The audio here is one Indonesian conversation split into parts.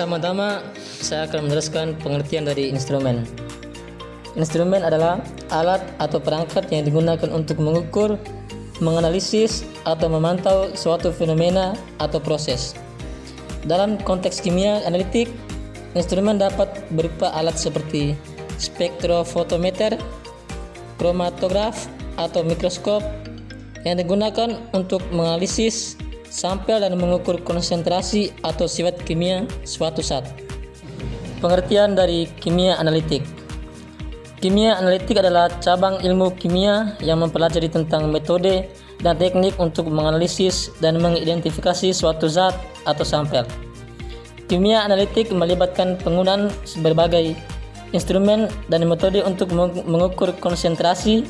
Pertama-tama saya akan menjelaskan pengertian dari instrumen. Instrumen adalah alat atau perangkat yang digunakan untuk mengukur, menganalisis, atau memantau suatu fenomena atau proses. Dalam konteks kimia analitik, instrumen dapat berupa alat seperti spektrofotometer, kromatograf, atau mikroskop yang digunakan untuk menganalisis sampel dan mengukur konsentrasi atau sifat kimia suatu zat. Pengertian dari kimia analitik. Kimia analitik adalah cabang ilmu kimia yang mempelajari tentang metode dan teknik untuk menganalisis dan mengidentifikasi suatu zat atau sampel. Kimia analitik melibatkan penggunaan berbagai instrumen dan metode untuk mengukur konsentrasi,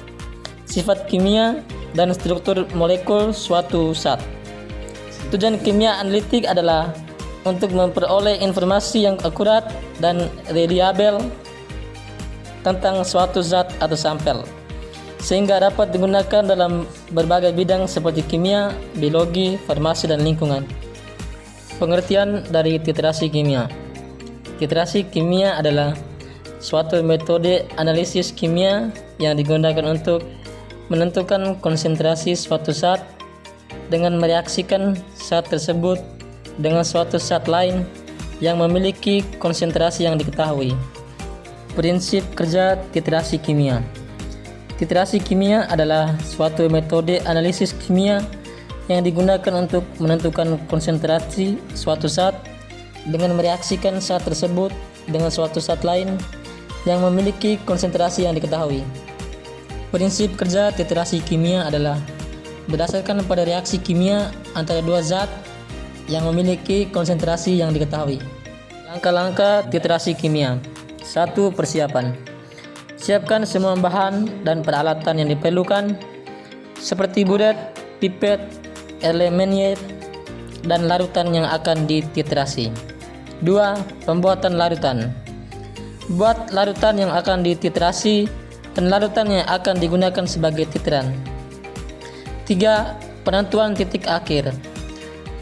sifat kimia, dan struktur molekul suatu zat. Tujuan kimia analitik adalah untuk memperoleh informasi yang akurat dan reliabel tentang suatu zat atau sampel, sehingga dapat digunakan dalam berbagai bidang seperti kimia, biologi, farmasi, dan lingkungan. Pengertian dari titrasi kimia. Titrasi kimia adalah suatu metode analisis kimia yang digunakan untuk menentukan konsentrasi suatu zat dengan mereaksikan zat tersebut dengan suatu zat lain yang memiliki konsentrasi yang diketahui. Prinsip kerja titrasi kimia. Titrasi kimia adalah suatu metode analisis kimia yang digunakan untuk menentukan konsentrasi suatu zat dengan mereaksikan zat tersebut dengan suatu zat lain yang memiliki konsentrasi yang diketahui. Prinsip kerja titrasi kimia adalah berdasarkan pada reaksi kimia antara dua zat yang memiliki konsentrasi yang diketahui. Langkah-langkah titrasi kimia. 1. Persiapan. Siapkan semua bahan dan peralatan yang diperlukan seperti buret, pipet, elemen dan larutan yang akan dititrasi. 2. Pembuatan larutan. Buat larutan yang akan dititrasi dan larutan yang akan digunakan sebagai titran. 3. Penentuan titik akhir.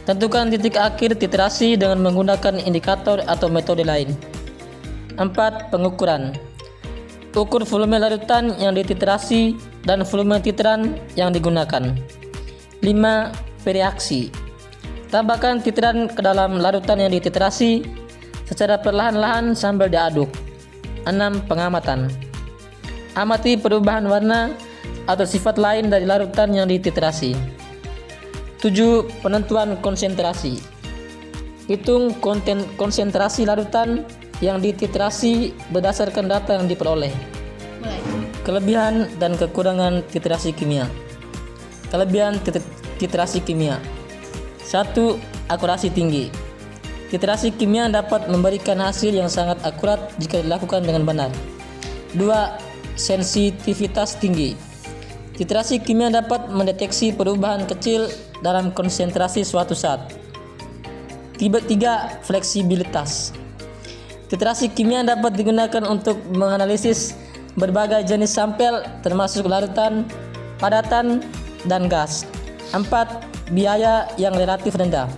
Tentukan titik akhir titrasi dengan menggunakan indikator atau metode lain. 4. Pengukuran. Ukur volume larutan yang dititrasi dan volume titran yang digunakan. 5. Bereaksi. Tambahkan titran ke dalam larutan yang dititrasi secara perlahan-lahan sambil diaduk. 6. Pengamatan. Amati perubahan warna atau sifat lain dari larutan yang dititrasi. 7. Penentuan konsentrasi. Hitung konsentrasi larutan yang dititrasi berdasarkan data yang diperoleh. Kelebihan dan kekurangan titrasi kimia. Kelebihan titrasi kimia. 1. Akurasi tinggi. Titrasi kimia dapat memberikan hasil yang sangat akurat jika dilakukan dengan benar. 2. Sensitivitas tinggi. Titrasi kimia dapat mendeteksi perubahan kecil dalam konsentrasi suatu zat. 3. Fleksibilitas. Titrasi kimia dapat digunakan untuk menganalisis berbagai jenis sampel termasuk larutan, padatan, dan gas. 4. Biaya yang relatif rendah.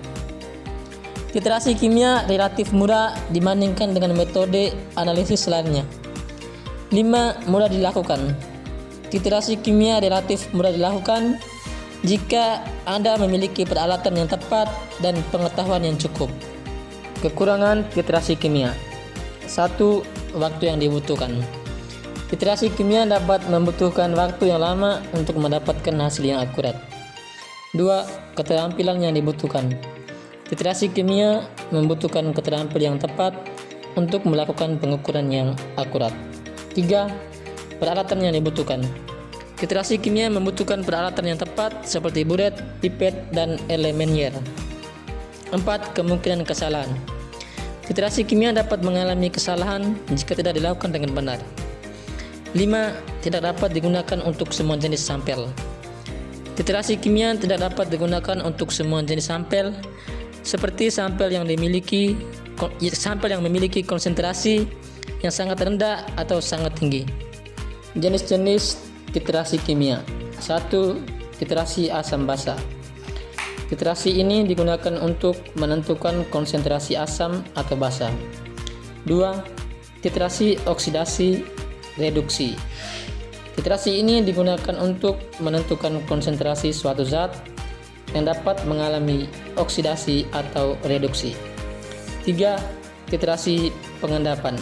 Titrasi kimia relatif murah dibandingkan dengan metode analisis lainnya. 5. Mudah dilakukan. Titrasi kimia relatif mudah dilakukan jika Anda memiliki peralatan yang tepat dan pengetahuan yang cukup. Kekurangan titrasi kimia. 1. Waktu yang dibutuhkan. Titrasi kimia dapat membutuhkan waktu yang lama untuk mendapatkan hasil yang akurat. 2. Keterampilan yang dibutuhkan. Titrasi kimia membutuhkan keterampilan yang tepat untuk melakukan pengukuran yang akurat. 3. Peralatan yang dibutuhkan. Titrasi kimia membutuhkan peralatan yang tepat seperti buret, pipet, dan elemen. 4. Kemungkinan kesalahan. Titrasi kimia dapat mengalami kesalahan jika tidak dilakukan dengan benar. 5. Tidak dapat digunakan untuk semua jenis sampel. Titrasi kimia tidak dapat digunakan untuk semua jenis sampel seperti sampel yang memiliki konsentrasi yang sangat rendah atau sangat tinggi. Jenis-jenis titrasi kimia. 1. Titrasi asam basa. Titrasi ini digunakan untuk menentukan konsentrasi asam atau basa. 2. Titrasi oksidasi reduksi. Titrasi ini digunakan untuk menentukan konsentrasi suatu zat yang dapat mengalami oksidasi atau reduksi. 3. Titrasi pengendapan.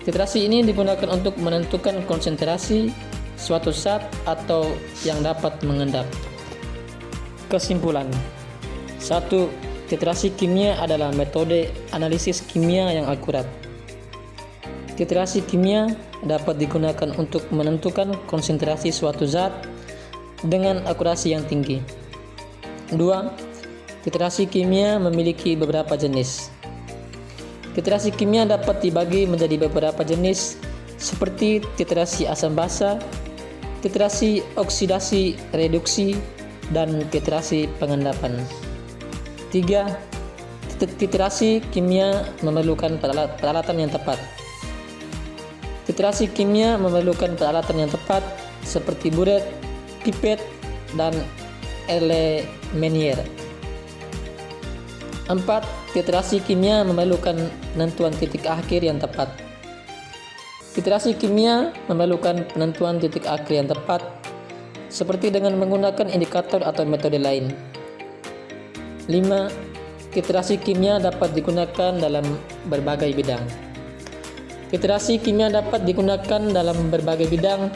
Titrasi ini digunakan untuk menentukan konsentrasi suatu zat atau yang dapat mengendap. Kesimpulan. 1. Titrasi kimia adalah metode analisis kimia yang akurat. Titrasi kimia dapat digunakan untuk menentukan konsentrasi suatu zat dengan akurasi yang tinggi. 2. Titrasi kimia memiliki beberapa jenis. Titrasi kimia dapat dibagi menjadi beberapa jenis seperti titrasi asam basa, titrasi oksidasi reduksi, dan titrasi pengendapan. 3. Titrasi kimia memerlukan peralatan yang tepat. Titrasi kimia memerlukan peralatan yang tepat seperti buret, pipet, dan Erlenmeyer. 4. Titrasi kimia memerlukan penentuan titik akhir yang tepat. Titrasi kimia memerlukan penentuan titik akhir yang tepat seperti dengan menggunakan indikator atau metode lain. 5. Titrasi kimia dapat digunakan dalam berbagai bidang. Titrasi kimia dapat digunakan dalam berbagai bidang